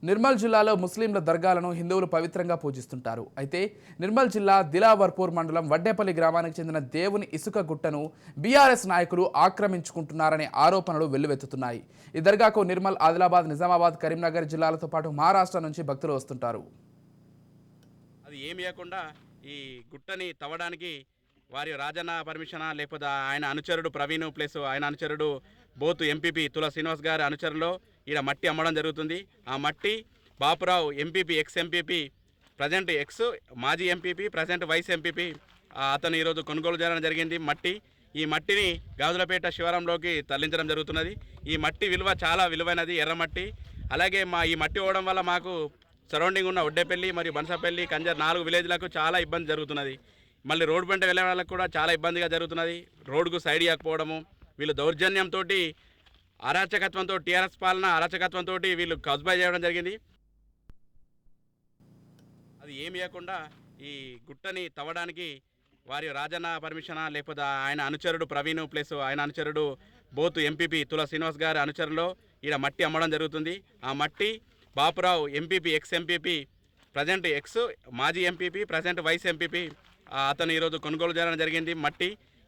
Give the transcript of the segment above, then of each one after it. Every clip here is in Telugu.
నిర్మల్ జిల్లాలో ముస్లింల దర్గాలను హిందువులు పవిత్రంగా పూజిస్తుంటారు. అయితే నిర్మల్ జిల్లా దిలావర్పూర్ మండలం వడ్డేపల్లి గ్రామానికి చెందిన దేవుని ఇసుక గుట్టను బీఆర్ఎస్ నాయకులు ఆక్రమించుకుంటున్నారనే ఆరోపణలు వెల్లువెత్తుతున్నాయి. ఈ దర్గాకు నిర్మల్, ఆదిలాబాద్, నిజామాబాద్, కరీంనగర్ జిల్లాలతో పాటు మహారాష్ట్ర నుంచి భక్తులు వస్తుంటారు. అది ఏమి లేకుండా ఈ గుట్టని తవ్వడానికి వారి రాజన్న పర్మిషనా లేకపోతే ఆయన అనుచరుడు ప్రవీణ్ ప్లస్ ఆయన అనుచరుడు బోత్ ఎంపీపీ తుల శ్రీనివాస్ గారి అనుచరులో ఈడ మట్టి అమ్మడం జరుగుతుంది. ఆ మట్టి Bapurao MPP ex MPP present X మాజీ ఎంపీపీ ప్రజెంట్ వైస్ ఎంపీపీ అతను ఈరోజు కొనుగోలు చేయడం జరిగింది. ఈ మట్టిని గాజులపేట శివారంలోకి తరలించడం జరుగుతున్నది. ఈ మట్టి విలువ చాలా విలువైనది, ఎర్రమట్టి. అలాగే ఈ మట్టి పోవడం వల్ల మాకు సరౌండింగ్ ఉన్న ఒడ్డేపల్లి మరియు బనసపల్లి, కంజర్ 4 విలేజ్లకు చాలా ఇబ్బంది జరుగుతున్నది. మళ్ళీ రోడ్డు వెంట వెళ్ళే వాళ్ళకు కూడా చాలా ఇబ్బందిగా జరుగుతున్నది. రోడ్డుకు సైడ్ ఇవ్వకపోవడము, వీళ్ళు దౌర్జన్యంతో అరాచకత్వంతో టీఆర్ఎస్ పాలన అరాచకత్వంతో వీళ్ళు కబ్జా చేయడం జరిగింది. అది ఏమి లేకుండా ఈ గుట్టని తవ్వడానికి వారి రాజన్న పర్మిషనా లేకపోతే ఆయన అనుచరుడు ప్రవీణ్ ప్లస్ ఆయన అనుచరుడు బోత్ ఎంపీపీ తుల శ్రీనివాస్ గారి అనుచరులో ఈడ మట్టి అమ్మడం జరుగుతుంది. ఆ మట్టి Bapurao MPP ex MPP present X మాజీ ఎంపీపీ ప్రజెంట్ వైస్ ఎంపీపీ అతను ఈరోజు కొనుగోలు చేయడం జరిగింది.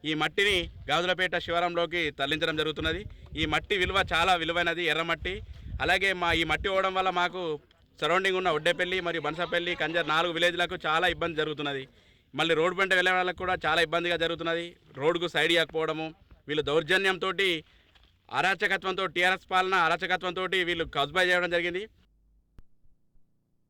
ఈ మట్టిని గాజులపేట శివారంలోకి తరలించడం జరుగుతున్నది. ఈ మట్టి విలువ చాలా విలువైనది, ఎర్రమట్టి. అలాగే ఈ మట్టి పోవడం వల్ల మాకు సరౌండింగ్ ఉన్న ఒడ్డేపల్లి మరియు బనసపల్లి, కంజర్ 4 విలేజ్లకు చాలా ఇబ్బంది జరుగుతున్నది. మళ్ళీ రోడ్డు వెంట వెళ్ళే వాళ్ళకు కూడా చాలా ఇబ్బందిగా జరుగుతున్నది. రోడ్డుకు సైడ్ ఇవ్వకపోవడము, వీళ్ళు దౌర్జన్యంతో అరాచకత్వంతో టీఆర్ఎస్ పాలన అరాచకత్వంతో వీళ్ళు కబ్జా చేయడం జరిగింది.